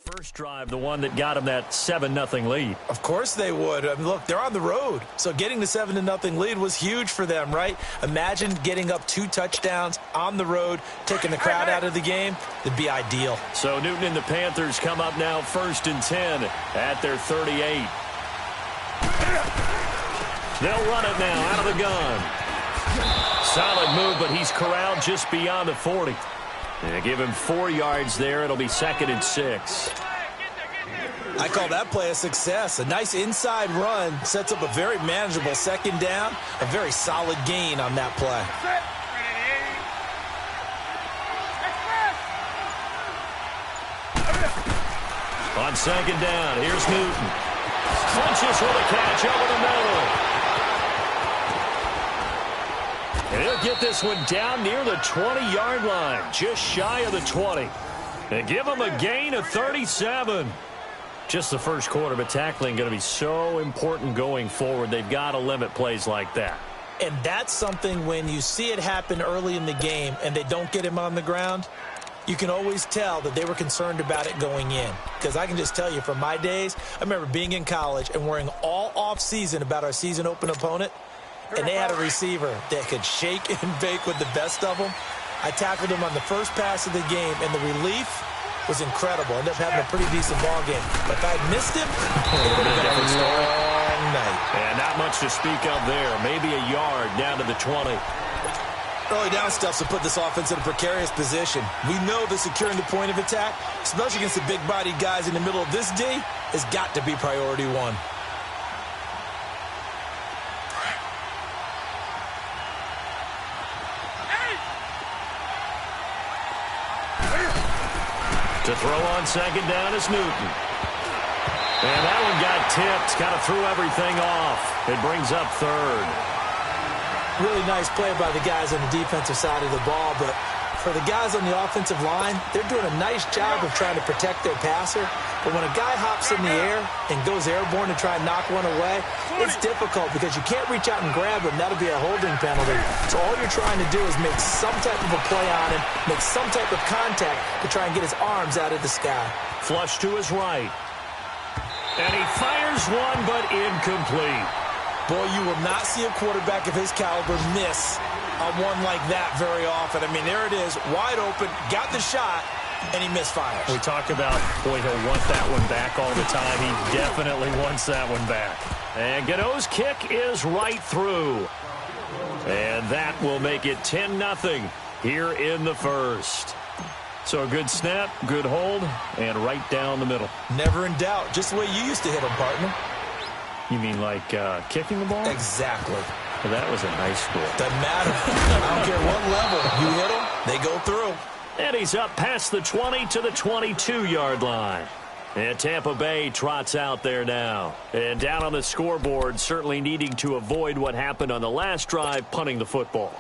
First drive, the one that got him that 7-0 lead. Of course they would. I mean, look, they're on the road. So getting the 7-0 lead was huge for them, right? Imagine getting up 2 touchdowns on the road, taking the crowd out of the game. It'd be ideal. So Newton and the Panthers come up now 1st and 10 at their 38. They'll run it now out of the gun. Solid move, but he's corralled just beyond the 40. They give him 4 yards there. It'll be 2nd and 6. I call that play a success. A nice inside run sets up a very manageable 2nd down. A very solid gain on that play. On 2nd down, here's Newton. Funches with a catch over the middle. And he'll get this one down near the 20-yard line, just shy of the 20. They give him a gain of 37. Just the first quarter, but tackling going to be so important going forward. They've got to limit plays like that. And that's something when you see it happen early in the game and they don't get him on the ground, you can always tell that they were concerned about it going in. Because I can just tell you from my days, I remember being in college and worrying all off-season about our season open opponent. And they had a receiver that could shake and bake with the best of them. I tackled him on the first pass of the game, and the relief was incredible. Ended up having a pretty decent ball game. But if I had missed him, it would have been a long night. And not much to speak of there. Maybe a yard down to the 20. Early down stuff to put this offense in a precarious position. We know that securing the point of attack, especially against the big-bodied guys in the middle of this D, has got to be priority 1. To throw on 2nd down is Newton. And that one got tipped, kind of threw everything off. It brings up 3rd. Really nice play by the guys on the defensive side of the ball, but for the guys on the offensive line, they're doing a nice job of trying to protect their passer. But when a guy hops in the air and goes airborne to try and knock one away, it's difficult because you can't reach out and grab him. That'll be a holding penalty. So all you're trying to do is make some type of a play on him, make some type of contact to try and get his arms out of the sky. Flush to his right. And he fires one, but incomplete. Boy, you will not see a quarterback of his caliber miss on one like that very often. I mean, there it is, wide open, got the shot, and he misfires. We talk about, boy, he'll want that one back all the time. He definitely wants that one back. And Gano's kick is right through. And that will make it 10-0 here in the first. So a good snap, good hold, and right down the middle. Never in doubt. Just the way you used to hit them, partner. You mean like kicking the ball? Exactly. Well, that was in high school. Doesn't matter. I don't care what level. You hit them, they go through. And he's up past the 20 to the 22-yard line. And Tampa Bay trots out there now. And down on the scoreboard, certainly needing to avoid what happened on the last drive, punting the football.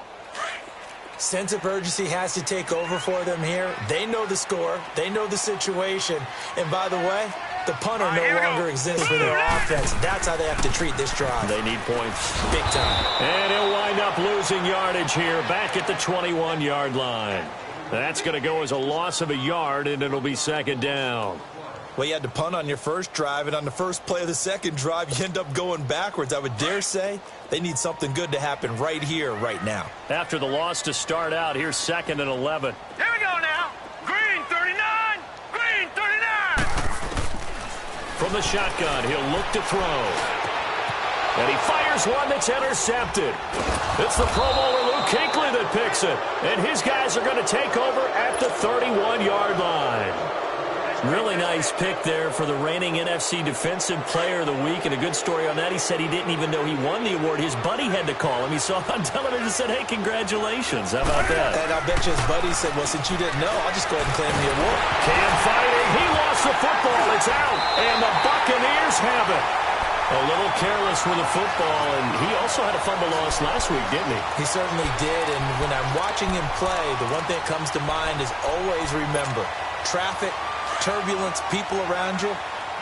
Sense of urgency has to take over for them here. They know the score. They know the situation. And by the way, the punter no longer exists for their offense. That's how they have to treat this drive. They need points. Big time. And he'll wind up losing yardage here back at the 21-yard line. That's going to go as a loss of a yard, and it'll be 2nd down. Well, you had to punt on your first drive, and on the first play of the second drive, you end up going backwards. I would dare say they need something good to happen right here, right now. After the loss to start out, here's 2nd and 11. Here we go now. Green 39. Green 39. From the shotgun, he'll look to throw. And he fires one that's intercepted. It's the Pro Bowler Luke Kuechly that picks it. And his guys are going to take over at the 31-yard line. Really nice pick there for the reigning NFC Defensive Player of the Week. And a good story on that. He said he didn't even know he won the award. His buddy had to call him. He saw it on television and said, hey, congratulations. How about that? And I bet you his buddy said, well, since you didn't know, I'll just go ahead and claim the award. Cam fighting. He lost the football. It's out. And the Buccaneers have it. A little careless with the football, and he also had a fumble loss last week, didn't he? He certainly did, and when I'm watching him play, the one thing that comes to mind is always remember, traffic, turbulence, people around you,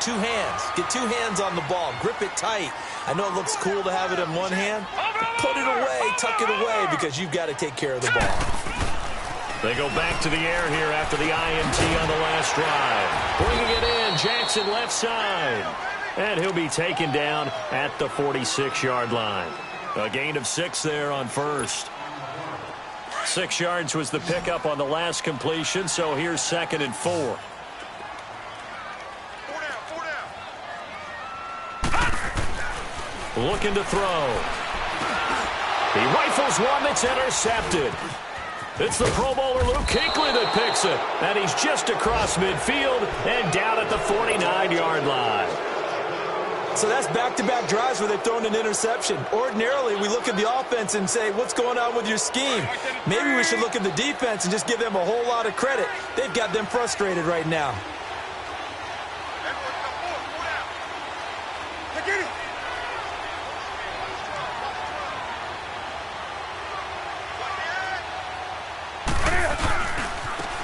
2 hands. Get 2 hands on the ball. Grip it tight. I know it looks cool to have it in one hand, but put it away, tuck it away, because you've got to take care of the ball. They go back to the air here after the INT on the last drive. Bringing it in. Jackson left side. And he'll be taken down at the 46-yard line. A gain of 6 there on first. 6 yards was the pickup on the last completion, so here's 2nd and 4. Looking to throw. He rifles one that's intercepted. It's the Pro Bowler Luke Kuechly that picks it. And he's just across midfield and down at the 49-yard line. So that's back-to-back drives where they've thrown an interception. Ordinarily, we look at the offense and say, what's going on with your scheme? Maybe we should look at the defense and just give them a whole lot of credit. They've got them frustrated right now.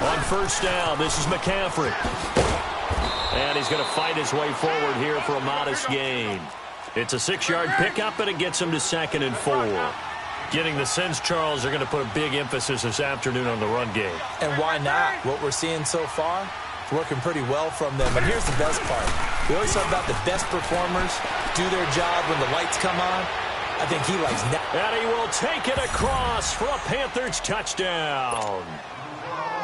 On first down, this is McCaffrey. And he's going to fight his way forward here for a modest gain. It's a 6-yard pickup, and it gets him to 2nd and 4. Getting the sense, Charles, they're going to put a big emphasis this afternoon on the run game. And why not? What we're seeing so far, it's working pretty well from them. And here's the best part. We always talk about the best performers do their job when the lights come on. I think he likes that. And he will take it across for a Panthers touchdown.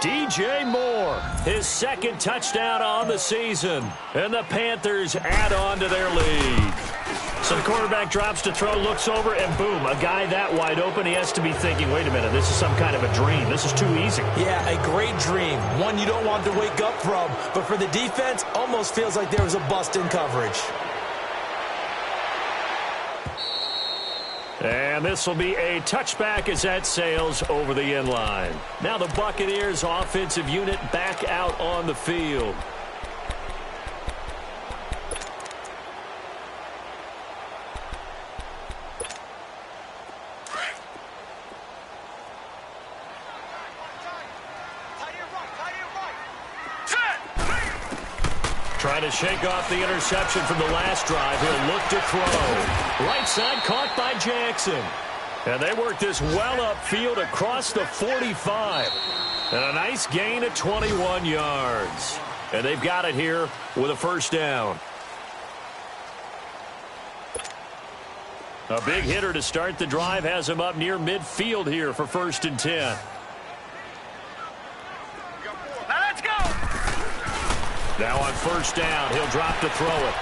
DJ Moore, his 2nd touchdown on the season. And the Panthers add on to their lead. So the quarterback drops to throw, looks over, and boom, a guy that wide open, he has to be thinking, wait a minute, this is some kind of a dream. This is too easy. Yeah, a great dream. One you don't want to wake up from. But for the defense, almost feels like there was a bust in coverage. And this will be a touchback as that sails over the end line. Now the Buccaneers offensive unit back out on the field. Trying to shake off the interception from the last drive. He'll look to throw. Right side caught by Jackson. And they work this well upfield across the 45. And a nice gain of 21 yards. And they've got it here with a first down. A big hitter to start the drive has him up near midfield here for 1st and 10. Now on first down, he'll drop to throw it.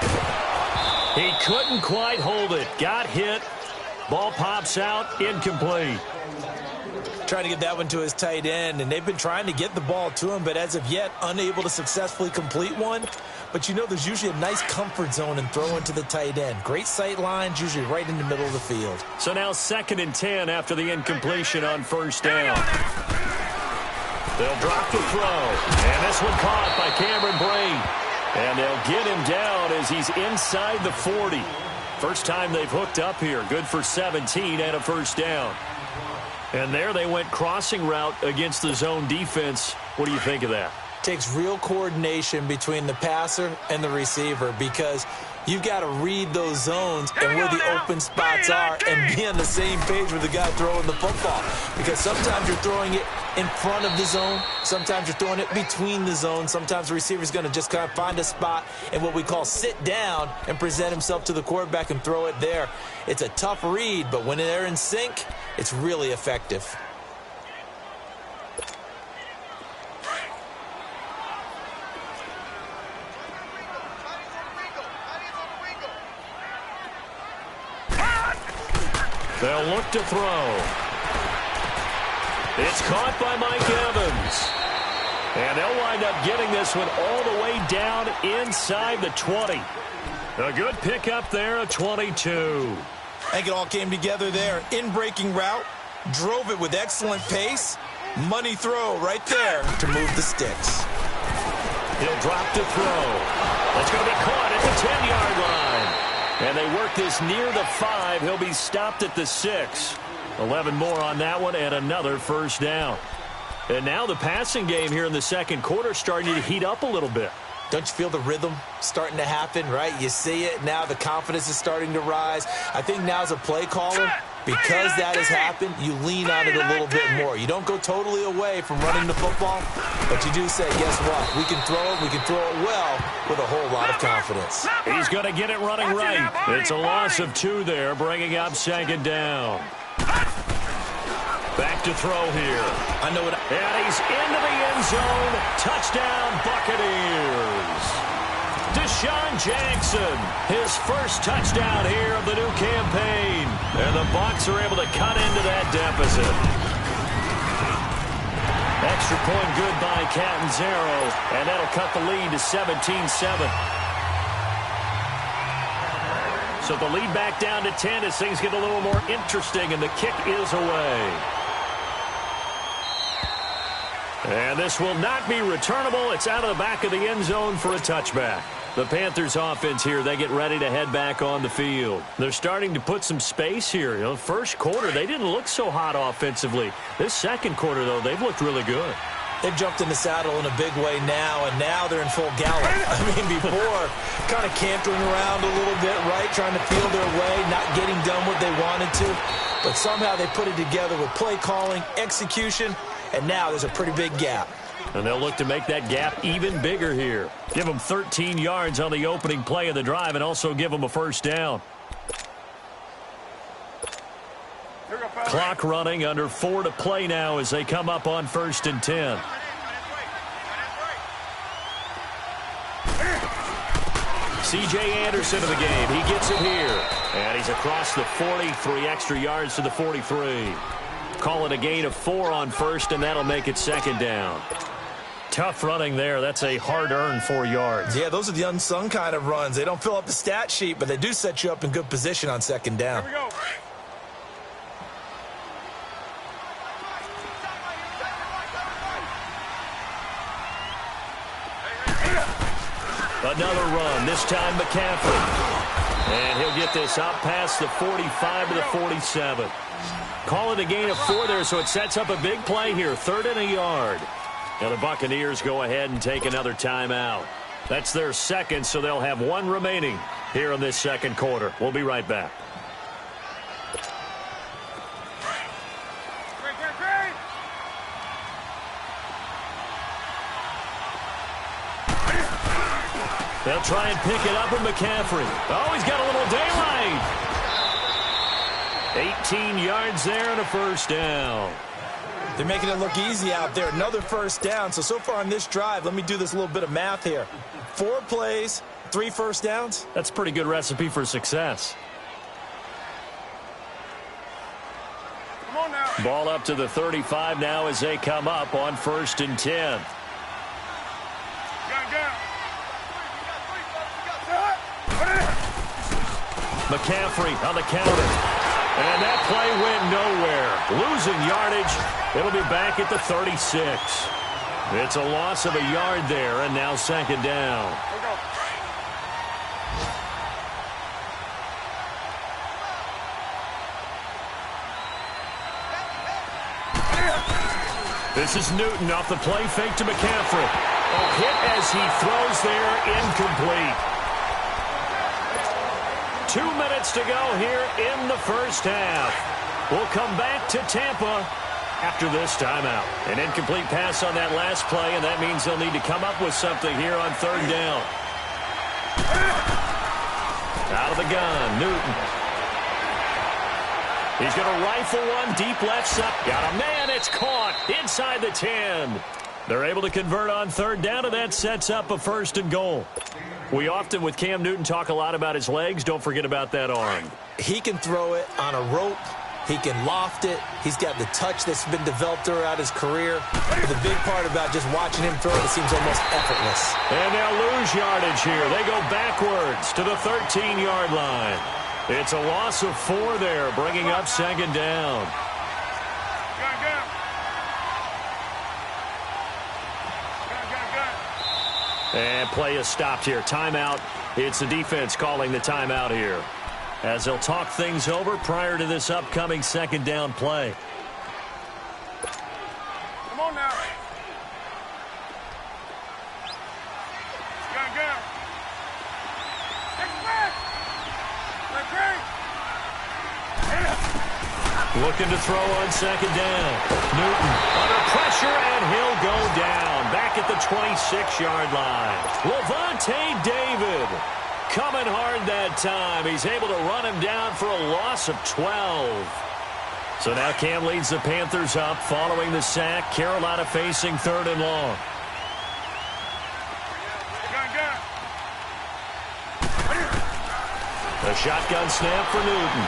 He couldn't quite hold it. Got hit. Ball pops out. Incomplete. Trying to get that one to his tight end, and they've been trying to get the ball to him, but as of yet, unable to successfully complete one. But you know there's usually a nice comfort zone in throwing to the tight end. Great sight lines, usually right in the middle of the field. So now 2nd and 10 after the incompletion on first down. They'll drop the throw. And this one caught by Cameron Brate. And they'll get him down as he's inside the 40. First time they've hooked up here. Good for 17 and a first down. And there they went crossing route against the zone defense. What do you think of that? Takes real coordination between the passer and the receiver because you've got to read those zones and where the open spots are and be on the same page with the guy throwing the football. Because sometimes you're throwing it in front of the zone. Sometimes you're throwing it between the zones. Sometimes the receiver's going to just kind of find a spot and what we call sit down and present himself to the quarterback and throw it there. It's a tough read, but when they're in sync, it's really effective. They'll look to throw. It's caught by Mike Evans. And they'll wind up getting this one all the way down inside the 20. A good pickup there, a 22. I think it all came together there. In-breaking route, drove it with excellent pace. Money throw right there to move the sticks. He'll drop to throw. That's going to be caught at the 10-yard line. And they work this near the 5. He'll be stopped at the 6. 11 more on that one and another first down. And now the passing game here in the second quarter starting to heat up a little bit. Don't you feel the rhythm starting to happen, right? You see it now. The confidence is starting to rise. I think now as a play caller, Because that has happened, you lean on it a little bit more. You don't go totally away from running the football, but you do say, guess what? We can throw it well with a whole lot of confidence. He's going to get it running right. It's a loss of 2 there, bringing up second down. Back to throw here. I know it. And he's into the end zone. Touchdown, Buccaneers. Deshaun Jackson, his first touchdown here of the new campaign. And the Bucs are able to cut into that deficit. Extra point good by Catanzaro, and that'll cut the lead to 17-7. So the lead back down to 10 as things get a little more interesting, and the kick is away. And this will not be returnable. It's out of the back of the end zone for a touchback. The Panthers offense here, they get ready to head back on the field. They're starting to put some space here. You know, first quarter, they didn't look so hot offensively. This second quarter, though, they've looked really good. They've jumped in the saddle in a big way now, and now they're in full gallop. I mean, before, kind of cantering around a little bit, right, trying to feel their way, not getting done what they wanted to. But somehow they put it together with play calling, execution, and now there's a pretty big gap. And they'll look to make that gap even bigger here. Give them 13 yards on the opening play of the drive and also give them a first down. Clock running, under 4 to play now as they come up on 1st and 10. C.J. Anderson in the game. He gets it here. And he's across the 40, 3 extra yards to the 43. Call it a gain of 4 on 1st, and that'll make it 2nd down. Tough running there. That's a hard-earned 4 yards. Yeah, those are the unsung kind of runs. They don't fill up the stat sheet, but they do set you up in good position on 2nd down. Here we go. Another run, this time McCaffrey. And he'll get this up past the 45 to the 47. Call it a gain of 4 there, so it sets up a big play here, 3rd and a yard. Now the Buccaneers go ahead and take another timeout. That's their 2nd, so they'll have 1 remaining here in this 2nd quarter. We'll be right back. They'll try and pick it up with McCaffrey. Oh, he's got a little daylight. 18 yards there and a first down. They're making it look easy out there. Another first down. So far on this drive, let me do this little bit of math here. 4 plays, 3 first downs. That's a pretty good recipe for success. Come on now. Ball up to the 35 now as they come up on 1st and 10. McCaffrey on the counter. And that play went nowhere. Losing yardage. It'll be back at the 36. It's a loss of a yard there, and now 2nd down. This is Newton off the play fake to McCaffrey. A hit as he throws there, incomplete. 2 minutes to go here in the first half. We'll come back to Tampa after this timeout. An incomplete pass on that last play, and that means they'll need to come up with something here on 3rd down. Out of the gun, Newton. He's going to rifle one deep left side. Got a man, it's caught inside the 10. They're able to convert on 3rd down, and that sets up a 1st and goal. We often, with Cam Newton, talk a lot about his legs. Don't forget about that arm. He can throw it on a rope. He can loft it. He's got the touch that's been developed throughout his career. But the big part about just watching him throw it seems almost effortless. And they'll lose yardage here. They go backwards to the 13-yard line. It's a loss of 4 there, bringing up 2nd down. And play is stopped here. Timeout. It's the defense calling the timeout here, as they'll talk things over prior to this upcoming 2nd down play. Come on now. Go. Take it back. Looking to throw on second down. Newton under pressure, and he'll go down. Back at the 26-yard line. Lavonte David coming hard that time. He's able to run him down for a loss of 12. So now Cam leads the Panthers up following the sack. Carolina facing 3rd and long. A shotgun snap for Newton.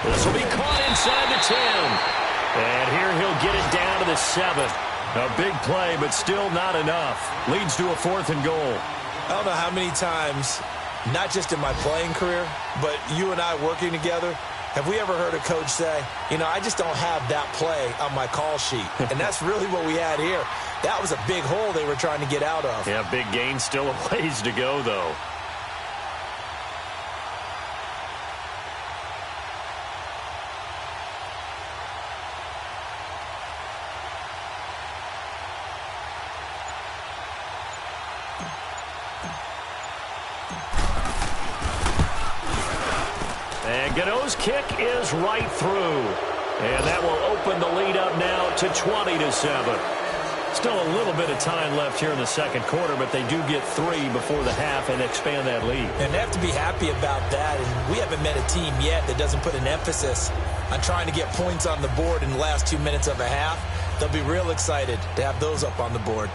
This will be caught inside the 10. And here he'll get it down to the 7. A big play, but still not enough. Leads to a 4th and goal. I don't know how many times, not just in my playing career, but you and I working together, have we ever heard a coach say, you know, I just don't have that play on my call sheet. And that's really what we had here. That was a big hole they were trying to get out of. Yeah, big gain, still a ways to go, though. And Gano's kick is right through. And that will open the lead up now to 20-7. Still a little bit of time left here in the second quarter, but they do get 3 before the half and expand that lead. And they have to be happy about that. And we haven't met a team yet that doesn't put an emphasis on trying to get points on the board in the last 2 minutes of a half. They'll be real excited to have those up on the board.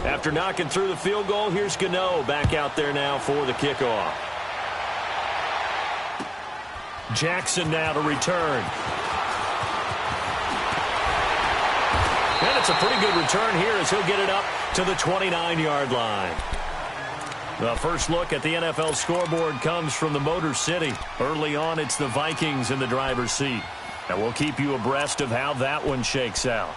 After knocking through the field goal, here's Gano back out there now for the kickoff. Jackson now to return. And it's a pretty good return here as he'll get it up to the 29-yard line. The first look at the NFL scoreboard comes from the Motor City. Early on, it's the Vikings in the driver's seat. And we'll keep you abreast of how that one shakes out.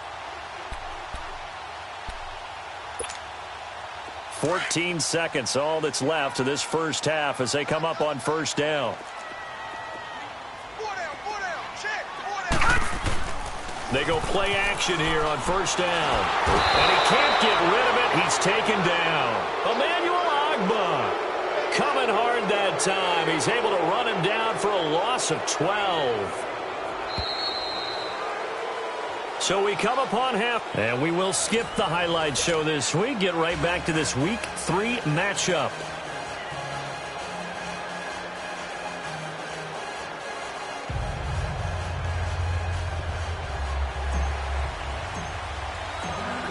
14 seconds, all that's left to this first half as they come up on first down. They go play action here on first down. And he can't get rid of it. He's taken down. Emmanuel Ogbah coming hard that time. He's able to run him down for a loss of 12. So we come upon half. And we will skip the highlight show this week. Get right back to this Week 3 matchup.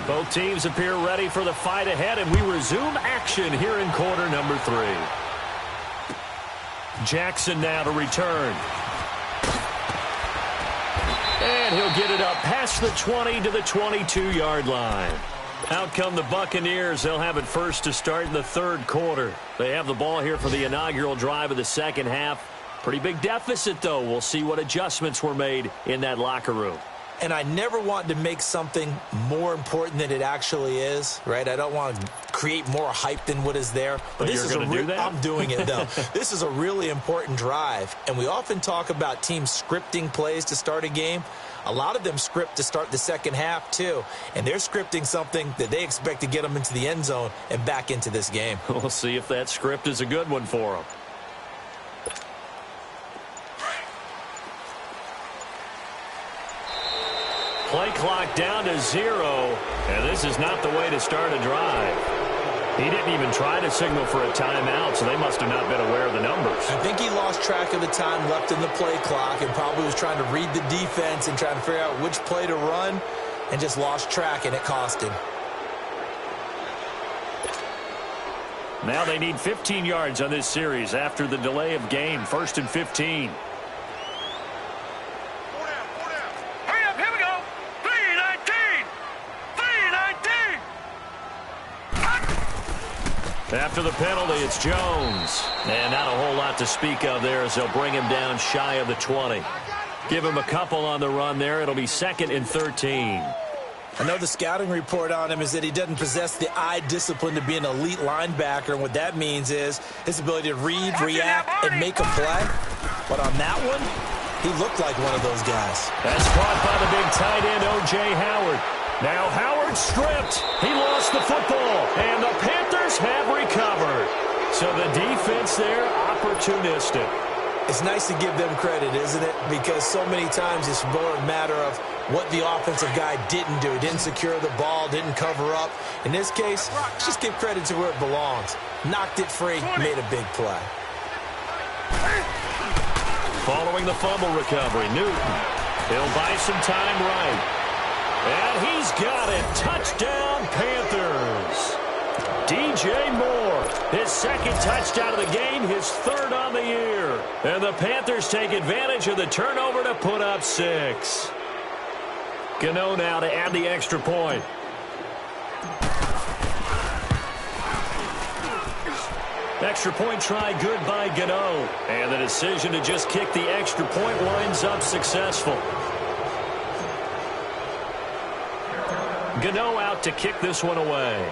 Both teams appear ready for the fight ahead, and we resume action here in quarter number 3. Jackson now to return. And he'll get it up past the 20 to the 22-yard line. Out come the Buccaneers. They'll have it first to start in the third quarter. They have the ball here for the inaugural drive of the second half. Pretty big deficit, though. We'll see what adjustments were made in that locker room. And I never want to make something more important than it actually is, right? I don't want to create more hype than what is there. But this is I'm doing it, though. This is a really important drive. And we often talk about teams scripting plays to start a game. A lot of them script to start the second half, too. And they're scripting something that they expect to get them into the end zone and back into this game. We'll see if that script is a good one for them. Play clock down to 0, and this is not the way to start a drive. He didn't even try to signal for a timeout, so they must have not been aware of the numbers. I think he lost track of the time left in the play clock and probably was trying to read the defense and trying to figure out which play to run and just lost track, and it cost him. Now they need 15 yards on this series after the delay of game. 1st and 15. After the penalty, it's Jones. And not a whole lot to speak of there as they'll bring him down shy of the 20. Give him a couple on the run there. It'll be 2nd and 13. I know the scouting report on him is that he doesn't possess the eye discipline to be an elite linebacker. And what that means is his ability to read, react, and make a play. But on that one, he looked like one of those guys. That's caught by the big tight end, O.J. Howard. Now Howard stripped. He lost the football, and the Panthers have recovered. So the defense there, opportunistic. It's nice to give them credit, isn't it? Because so many times it's more a matter of what the offensive guy didn't do. Didn't secure the ball, didn't cover up. In this case, let's just give credit to where it belongs. Knocked it free, made a big play. Following the fumble recovery, Newton. He'll buy some time right. And he's got it. Touchdown, Panthers. DJ Moore, his second touchdown of the game, his third on the year. And the Panthers take advantage of the turnover to put up 6. Gano now to add the extra point. Extra point try good by Gano. And the decision to just kick the extra point winds up successful. Gano out to kick this one away.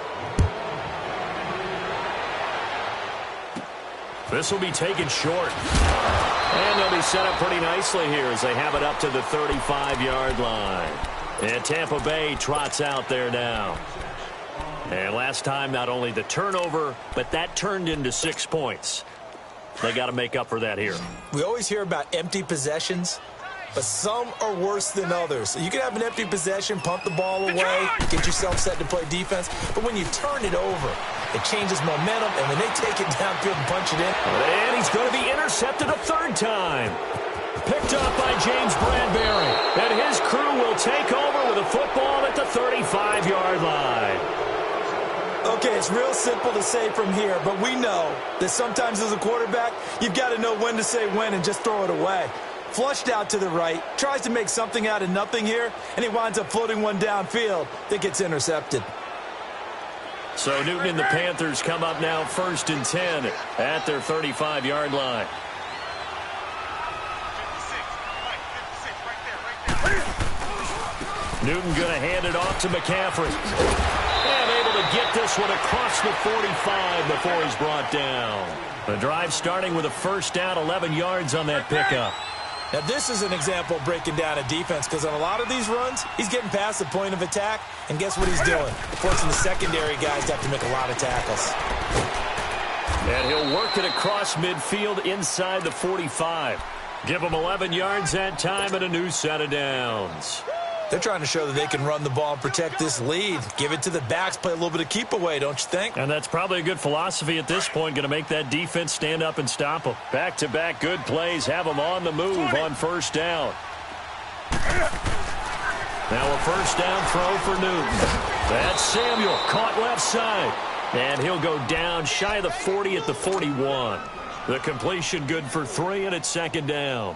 This will be taken short. And they'll be set up pretty nicely here as they have it up to the 35-yard line. And Tampa Bay trots out there now. And last time, not only the turnover, but that turned into 6 points. They got to make up for that here. We always hear about empty possessions, but some are worse than others. You can have an empty possession, punt the ball away, get yourself set to play defense, but when you turn it over, it changes momentum, and when they take it downfield and punch it in. And he's going to be intercepted a third time. Picked up by James Bradbury. And his crew will take over with a football at the 35-yard line. Okay, it's real simple to say from here, but we know that sometimes as a quarterback, you've got to know when to say when and just throw it away. Flushed out to the right, tries to make something out of nothing here, and he winds up floating one downfield that gets intercepted. So Newton and the Panthers come up now 1st and 10 at their 35-yard line. Newton going to hand it off to McCaffrey. And able to get this one across the 45 before he's brought down. The drive starting with a first down, 11 yards on that pickup. Now, this is an example of breaking down a defense because on a lot of these runs, he's getting past the point of attack, and guess what he's doing? Forcing the secondary guys to have to make a lot of tackles. And he'll work it across midfield inside the 45. Give him 11 yards that time and a new set of downs. They're trying to show that they can run the ball and protect this lead. Give it to the backs, play a little bit of keep away, don't you think? And that's probably a good philosophy at this point, going to make that defense stand up and stop them. Back-to-back good plays, have them on the move on first down. Now a first down throw for Newton. That's Samuel, caught left side. And he'll go down shy of the 40 at the 41. The completion good for 3, and it's second down.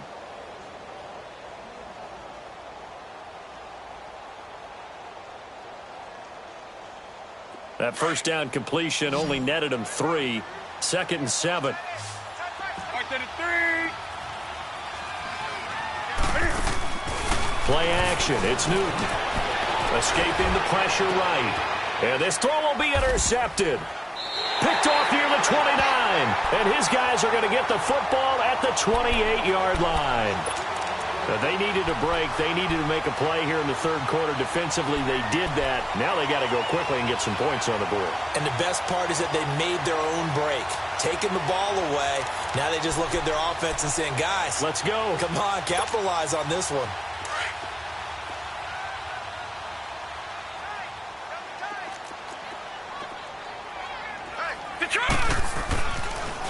That first down completion only netted him 3. 2nd and 7. Play action. It's Newton. Escaping the pressure right. And this throw will be intercepted. Picked off near the 29. And his guys are going to get the football at the 28-yard line. They needed a break. They needed to make a play here in the third quarter. Defensively, they did that. Now they got to go quickly and get some points on the board. And the best part is that they made their own break. Taking the ball away. Now they just look at their offense and saying, guys, let's go. Come on, capitalize on this one.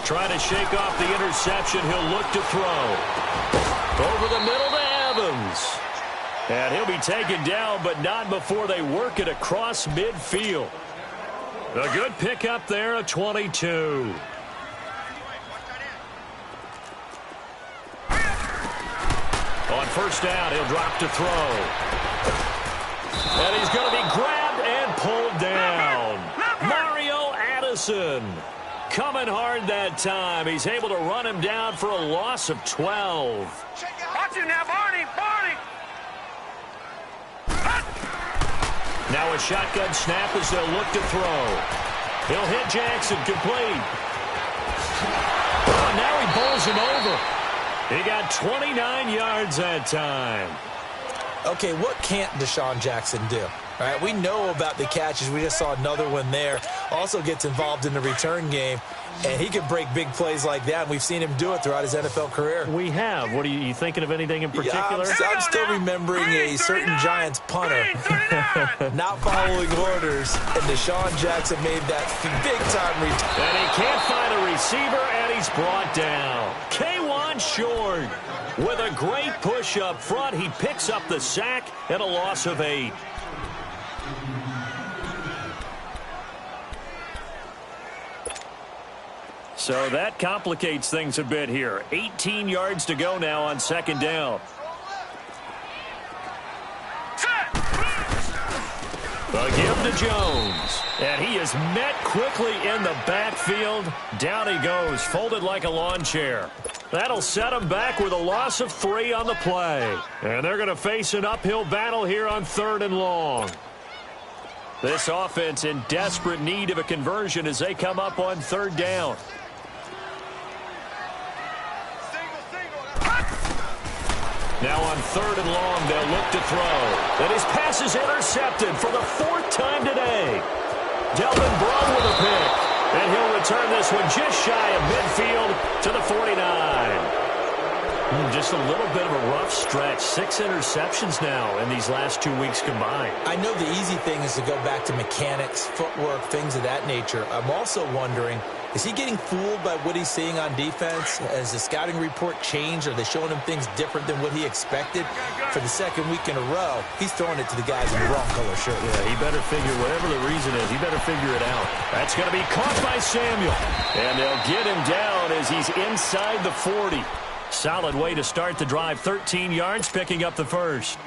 Trying to shake off the interception. He'll look to throw. Over the middle to Evans. And he'll be taken down, but not before they work it across midfield. A good pickup there, a 22. On first down, he'll drop to throw. And he's going to be grabbed and pulled down. Mario Addison. Coming hard that time. He's able to run him down for a loss of 12. Watch him now, Barney! Barney! Now a shotgun snap as they'll look to throw. He'll hit Jackson, complete. Oh, now he bowls him over. He got 29 yards that time. Okay, what can't Deshaun Jackson do? All right, we know about the catches. We just saw another one there. Also gets involved in the return game, and he can break big plays like that. And we've seen him do it throughout his NFL career. We have. What are you thinking of anything in particular? Yeah, I'm still remembering a certain Giants punter not following orders, and Deshaun Jackson made that big-time return. And he can't find a receiver, and he's brought down. K1 Short with a great push up front. He picks up the sack and a loss of 8. So that complicates things a bit here. 18 yards to go now on second down. The give to Jones. And he is met quickly in the backfield. Down he goes, folded like a lawn chair. That'll set him back with a loss of 3 on the play. And they're going to face an uphill battle here on 3rd and long. This offense in desperate need of a conversion as they come up on 3rd down. Now on 3rd and long, they'll look to throw. And his pass is intercepted for the 4th time today. Delvin Brown with a pick. And he'll return this one just shy of midfield to the 49. Just a little bit of a rough stretch. 6 interceptions now in these last 2 weeks combined. I know the easy thing is to go back to mechanics, footwork, things of that nature. I'm also wondering, is he getting fooled by what he's seeing on defense? Has the scouting report changed? Are they showing him things different than what he expected? For the 2nd week in a row, he's throwing it to the guys in the wrong color shirt. Yeah, he better figure, whatever the reason is, he better figure it out. That's going to be caught by Samuel. And they'll get him down as he's inside the 40. Solid way to start the drive. 13 yards, picking up the 1st.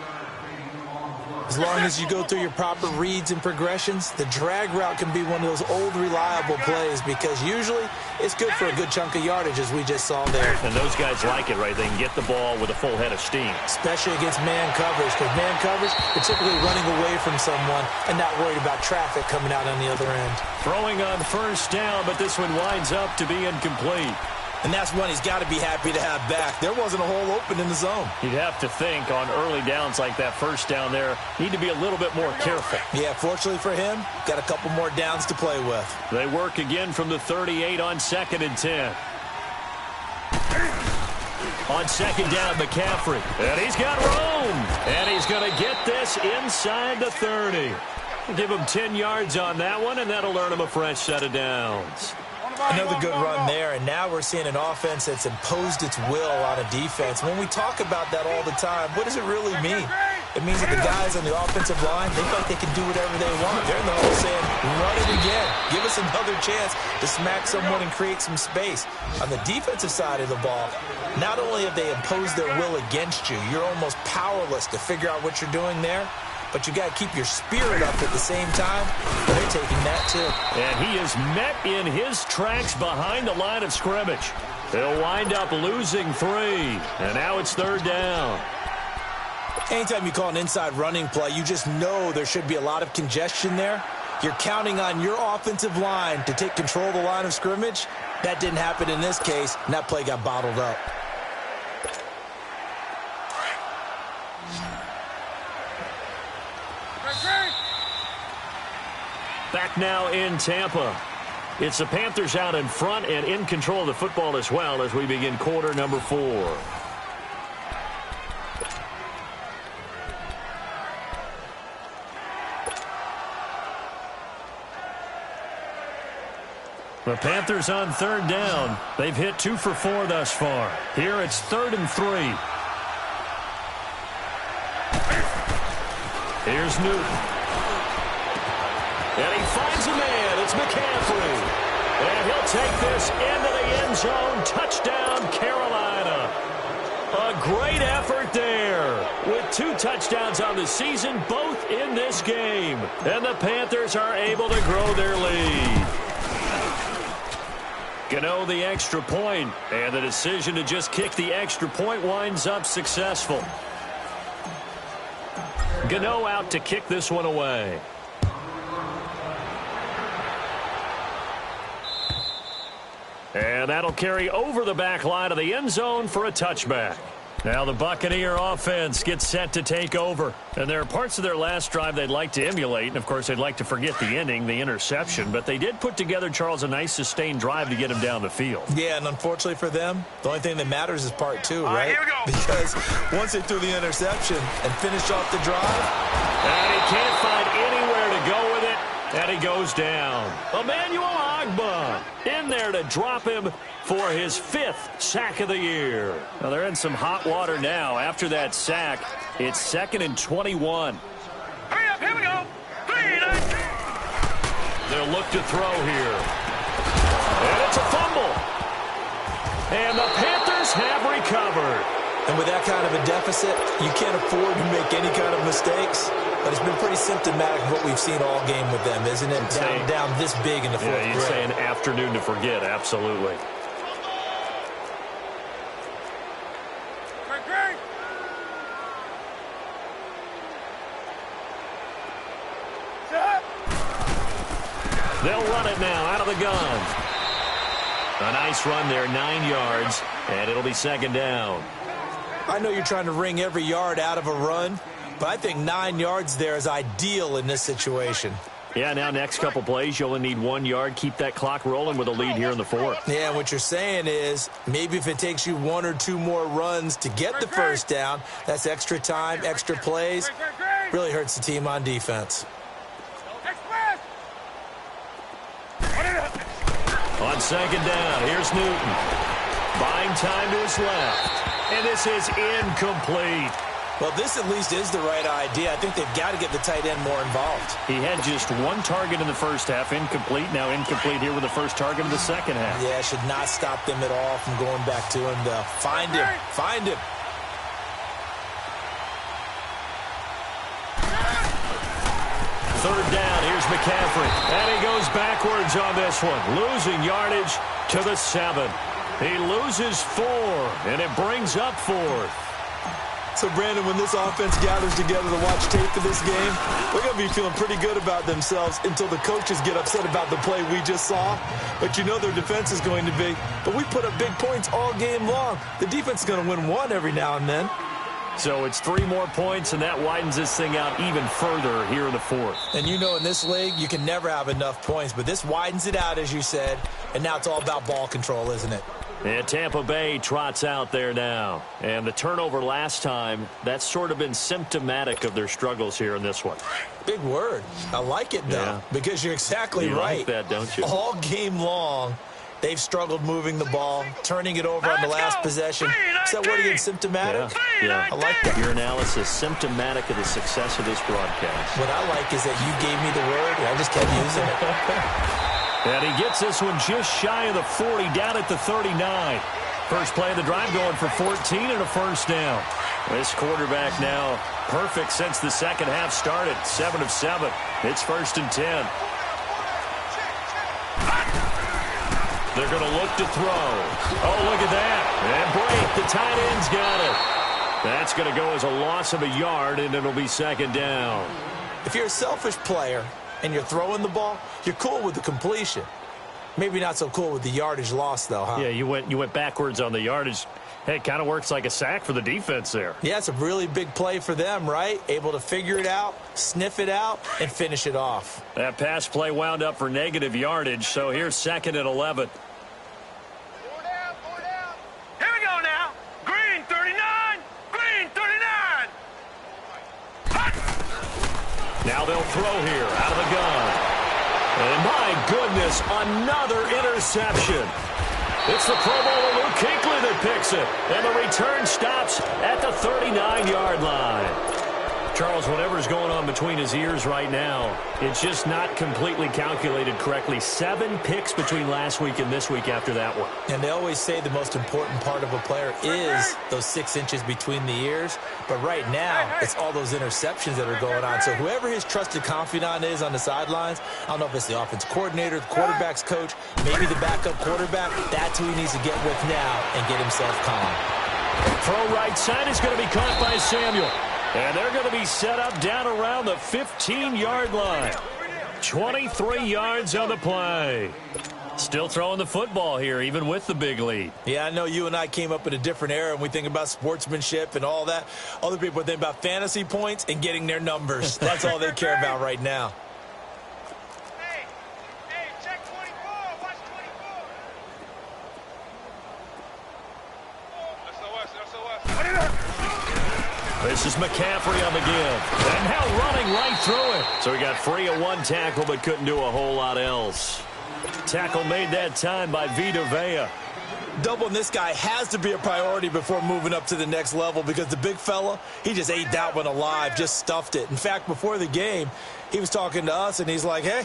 As long as you go through your proper reads and progressions, the drag route can be one of those old reliable plays because usually it's good for a good chunk of yardage, as we just saw there. And those guys like it, right? They can get the ball with a full head of steam. Especially against man coverage, because man coverage, particularly running away from someone and not worried about traffic coming out on the other end. Throwing on 1st down, but this one winds up to be incomplete. And that's one he's got to be happy to have back. There wasn't a hole open in the zone. You'd have to think on early downs like that 1st down there, need to be a little bit more careful. Yeah, fortunately for him, got a couple more downs to play with. They work again from the 38 on 2nd and 10. On 2nd down, McCaffrey. And he's got room. And he's going to get this inside the 30. Give him 10 yards on that one, and that'll earn him a fresh set of downs. Another good run there, and now we're seeing an offense that's imposed its will on a defense. When we talk about that all the time, what does it really mean? It means that the guys on the offensive line, they feel like they can do whatever they want. They're in the hole saying, run it again. Give us another chance to smack someone and create some space. On the defensive side of the ball, not only have they imposed their will against you, you're almost powerless to figure out what you're doing there. But you got to keep your spirit up at the same time. They're taking that, too. And he is met in his tracks behind the line of scrimmage. They'll wind up losing 3. And now it's 3rd down. Anytime you call an inside running play, you just know there should be a lot of congestion there. You're counting on your offensive line to take control of the line of scrimmage. That didn't happen in this case, and that play got bottled up. Back now in Tampa. It's the Panthers out in front and in control of the football as well as we begin quarter number 4. The Panthers on 3rd down. They've hit 2 for 4 thus far. Here it's 3rd and 3. Here's Newton. And he finds a man. It's McCaffrey. And he'll take this into the end zone. Touchdown, Carolina. A great effort there. With 2 touchdowns on the season, both in this game. And the Panthers are able to grow their lead. Gano the extra point, and the decision to just kick the extra point winds up successful. Gano out to kick this one away. And that'll carry over the back line of the end zone for a touchback. Now the Buccaneer offense gets set to take over. And there are parts of their last drive they'd like to emulate. And, of course, they'd like to forget the ending, the interception. But they did put together, Charles, a nice sustained drive to get him down the field. Yeah, and unfortunately for them, the only thing that matters is part two, right? Here we go. Because once they threw the interception and finished off the drive. And he can't find anywhere to go with it. And he goes down. Emmanuel Ogbah in there to drop him for his 5th sack of the year. Now they're in some hot water now. After that sack, it's 2nd and 21. Hurry up, here we go. 3, 9. They'll look to throw here. And it's a fumble. And the Panthers have recovered. And with that kind of a deficit, you can't afford to make any kind of mistakes. But it's been pretty symptomatic of what we've seen all game with them, isn't it? Down this big in the fourth quarter. Yeah, you'd say an afternoon to forget, absolutely. Great. Set. They'll run it now out of the gun. A nice run there, 9 yards, and it'll be 2nd down. I know you're trying to wring every yard out of a run, but I think 9 yards there is ideal in this situation. Yeah, now next couple plays, you only need 1 yard. Keep that clock rolling with a lead here in the 4th. Yeah, what you're saying is maybe if it takes you 1 or 2 more runs to get the first down, that's extra time, extra plays. Really hurts the team on defense. Express. On 2nd down, here's Newton. Buying time to his left. And this is incomplete. Well, this at least is the right idea. I think they've got to get the tight end more involved. He had just 1 target in the first half, incomplete. Now incomplete here with the first target of the second half. Yeah, should not stop them at all from going back to him. Find him. Find him. Third down, here's McCaffrey. And he goes backwards on this one, losing yardage to the 7. He loses 4, and it brings up 4th. So, Brandon, when this offense gathers together to watch tape for this game, they're going to be feeling pretty good about themselves until the coaches get upset about the play we just saw. But you know their defense is going to be. But we put up big points all game long. The defense is going to win one every now and then. So it's 3 more points, and that widens this thing out even further here in the 4th. And you know in this league, you can never have enough points. But this widens it out, as you said. And now it's all about ball control, isn't it? And Tampa Bay trots out there now. And the turnover last time, that's sort of been symptomatic of their struggles here in this one. Big word. I like it, though, because you're exactly right. You like that, don't you? All game long, they've struggled moving the ball, turning it over on the last possession. Is that word again, symptomatic? Yeah. I like that. Your analysis, symptomatic of the success of this broadcast. What I like is that you gave me the word, and I just kept using it. And he gets this one just shy of the 40, down at the 39. First play of the drive going for 14 and a first down. This quarterback now perfect since the second half started. 7 of 7. It's 1st and 10. They're going to look to throw. Oh, look at that. And break. The tight end's got it. That's going to go as a loss of a yard, and it'll be 2nd down. If you're a selfish player and you're throwing the ball, you're cool with the completion. Maybe not so cool with the yardage loss, though, huh? Yeah, you went backwards on the yardage. Hey, it kind of works like a sack for the defense there. Yeah, it's a really big play for them, right? Able to figure it out, sniff it out, and finish it off. That pass play wound up for negative yardage, so here's 2nd and 11. Here we go now. Green 39. Green 39. Now they'll throw here out of the gun. And my goodness, another interception. It's the Pro Bowler Luke Kuechly that picks it. And the return stops at the 39-yard line. Charles, whatever's going on between his ears right now, it's just not completely calculated correctly. 7 picks between last week and this week after that one. And they always say the most important part of a player is those 6 inches between the ears. But right now, it's all those interceptions that are going on. So whoever his trusted confidant is on the sidelines, I don't know if it's the offense coordinator, the quarterback's coach, maybe the backup quarterback, that's who he needs to get with now and get himself calm. Throw right side is going to be caught by Samuel. And they're going to be set up down around the 15-yard line. 23 yards on the play. Still throwing the football here, even with the big lead. Yeah, I know you and I came up in a different era, and we think about sportsmanship and all that. Other people think about fantasy points and getting their numbers. That's all they care about right now. Hey, check 24. Watch 24. SOS. This is McCaffrey on the give. And now running right through it. So he got free of one tackle, but couldn't do a whole lot else. Tackle made that time by Vita Vea. Doubling this guy has to be a priority before moving up to the next level because the big fella, he just ate that one alive, just stuffed it. In fact, before the game, he was talking to us, and he's like, hey,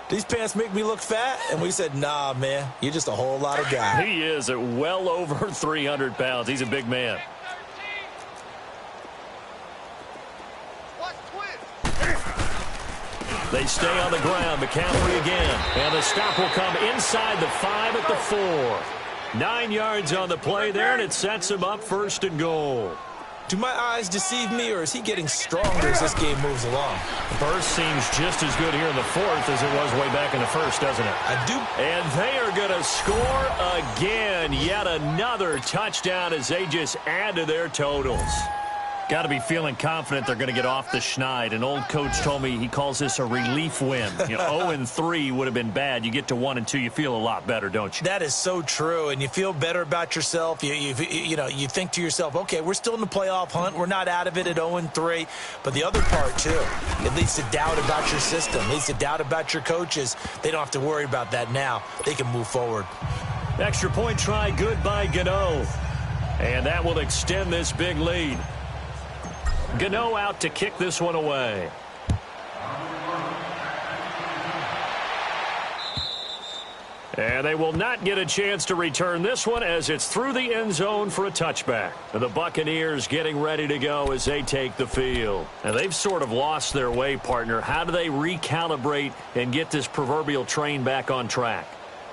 these pants make me look fat? And we said, nah, man, you're just a whole lot of guy. He is at well over 300 pounds. He's a big man. They stay on the ground. McCaffrey again. And the stop will come inside the 5 at the 4. 9 yards on the play there, and it sets him up 1st and goal. Do my eyes deceive me, or is he getting stronger as this game moves along? Burst seems just as good here in the 4th as it was way back in the 1st, doesn't it? I do. And they are going to score again. Yet another touchdown as they just add to their totals. Got to be feeling confident they're going to get off the schneid. An old coach told me he calls this a relief win. 0-3 would have been bad. You get to 1-2, you feel a lot better, don't you? That is so true, and you feel better about yourself. You think to yourself, okay, we're still in the playoff hunt. We're not out of it at 0-3. But the other part, too, it leads to doubt about your system. It leads to doubt about your coaches. They don't have to worry about that now. They can move forward. Extra point try good by Gano. And that will extend this big lead. Gano out to kick this one away. And they will not get a chance to return this one as it's through the end zone for a touchback. The Buccaneers getting ready to go as they take the field. And they've sort of lost their way, partner. How do they recalibrate and get this proverbial train back on track?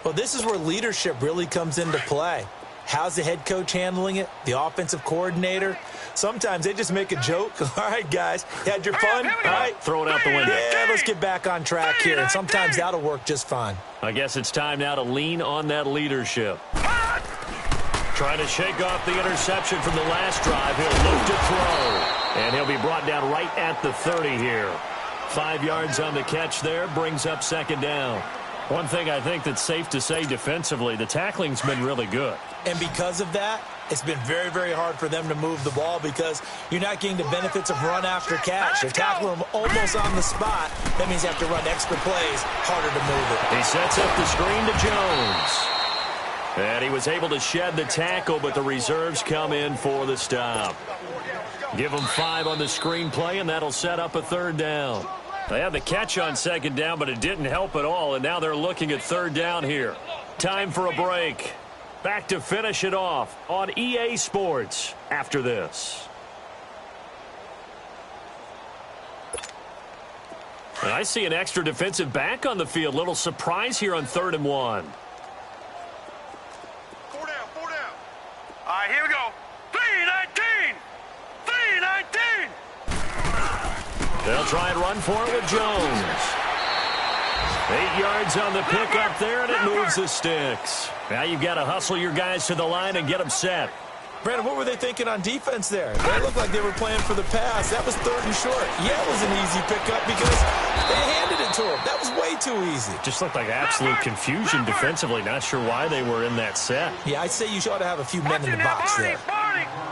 Well, this is where leadership really comes into play. How's the head coach handling it? The offensive coordinator? Sometimes they just make a joke. All right, guys, you had your fun? All right. Throw it out the window. Yeah, let's get back on track here. And sometimes that'll work just fine. I guess it's time now to lean on that leadership. Trying to shake off the interception from the last drive. He'll look to throw. And he'll be brought down right at the 30 here. 5 yards on the catch there. Brings up 2nd down. One thing I think that's safe to say defensively, the tackling's been really good. And because of that, it's been very, very hard for them to move the ball because you're not getting the benefits of run after catch. They're tackling them almost on the spot. That means you have to run extra plays, harder to move it. He sets up the screen to Jones. And he was able to shed the tackle, but the reserves come in for the stop. Give him 5 on the screen play, and that'll set up a 3rd down. They had the catch on 2nd down, but it didn't help at all, and now they're looking at 3rd down here. Time for a break. Back to finish it off on EA Sports after this. And I see an extra defensive back on the field. Little surprise here on 3rd and 1. 4 down. All right, here we go. 3-19. 3-19. They'll try and run for it with Jones. 8 yards on the pickup there, and it moves the sticks. Now you've got to hustle your guys to the line and get them set. Brandon, what were they thinking on defense there? They looked like they were playing for the pass. That was 3rd and short. Yeah, it was an easy pickup because they handed it to him. That was way too easy. Just looked like absolute confusion defensively. Not sure why they were in that set. Yeah, I'd say you ought to have a few men in the box there.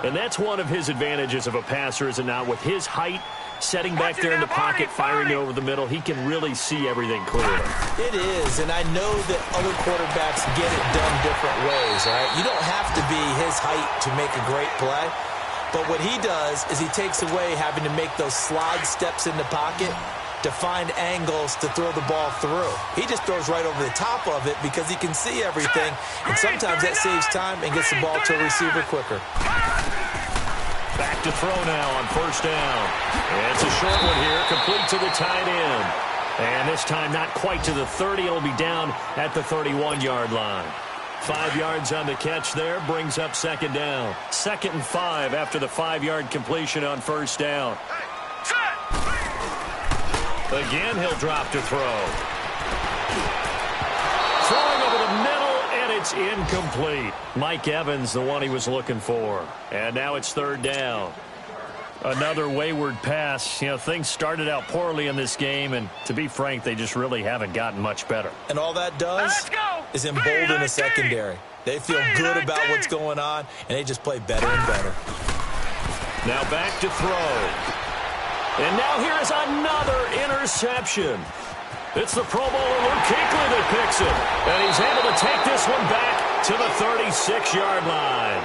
And that's one of his advantages of a passer, is it not? With his height, setting back there in the pocket, firing it over the middle, he can really see everything clearly. It is, and I know that other quarterbacks get it done different ways, all right? You don't have to be his height to make a great play, but what he does is he takes away having to make those slide steps in the pocket to find angles to throw the ball through. He just throws right over the top of it because he can see everything, and sometimes that saves time and gets the ball to a receiver quicker. Back to throw now on 1st down. It's a short one here, complete to the tight end. And this time not quite to the 30. It'll be down at the 31-yard line. 5 yards on the catch there, brings up 2nd down. 2nd and 5 after the 5-yard completion on 1st down. Again, he'll drop to throw. Throwing over the It's incomplete. Mike Evans, the one he was looking for. And now it's third down. Another wayward pass. You know, things started out poorly in this game, and to be frank, they just really haven't gotten much better. And all that does is embolden the secondary. They feel good about what's going on, and they just play better and better. Now back to throw. And now here is another interception. It's the Pro Bowler Luke Kuechly that picks it. And he's able to take this one back to the 36-yard line.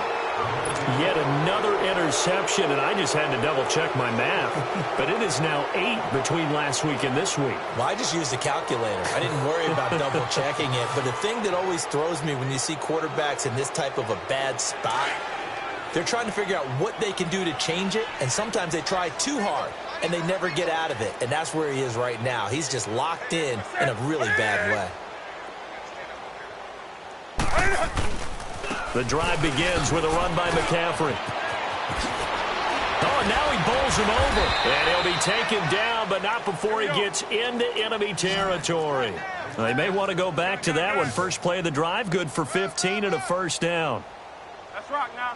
Yet another interception, and I just had to double-check my math. But it is now 8 between last week and this week. Well, I just used a calculator. I didn't worry about double-checking it. But the thing that always throws me when you see quarterbacks in this type of a bad spot, they're trying to figure out what they can do to change it, and sometimes they try too hard, and they never get out of it. And that's where he is right now. He's just locked in a really bad way. The drive begins with a run by McCaffrey. Oh, and now he bowls him over. And he'll be taken down, but not before he gets into enemy territory. They may want to go back to that one. First play of the drive, good for 15 and a first down. Let's rock now.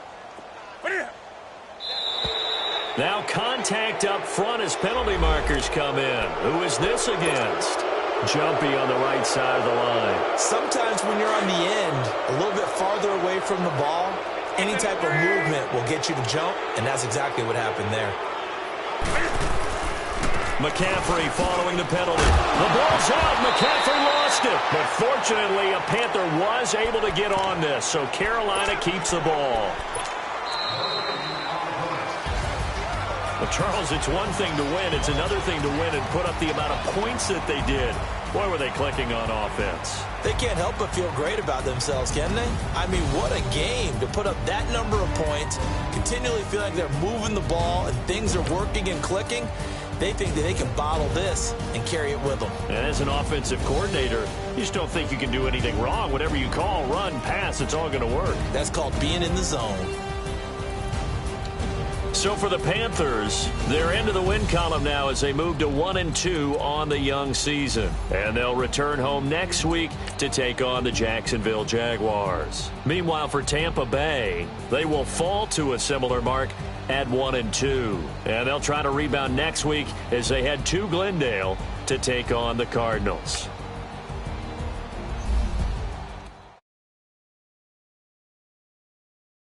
Now contact up front as penalty markers come in. Who is this against? Jumpy on the right side of the line. Sometimes when you're on the end, a little bit farther away from the ball, any type of movement will get you to jump, and that's exactly what happened there. McCaffrey following the penalty. The ball's out. McCaffrey lost it. But fortunately, a Panther was able to get on this, so Carolina keeps the ball. Well, Charles, it's one thing to win. It's another thing to win and put up the amount of points that they did. Boy, were they clicking on offense. They can't help but feel great about themselves, can they? I mean, what a game to put up that number of points, continually feel like they're moving the ball and things are working and clicking. They think that they can bottle this and carry it with them. And as an offensive coordinator, you just don't think you can do anything wrong. Whatever you call, run, pass, it's all going to work. That's called being in the zone. So for the Panthers, they're into the win column now as they move to 1-2 on the young season. And they'll return home next week to take on the Jacksonville Jaguars. Meanwhile, for Tampa Bay, they will fall to a similar mark at 1-2. And they'll try to rebound next week as they head to Glendale to take on the Cardinals.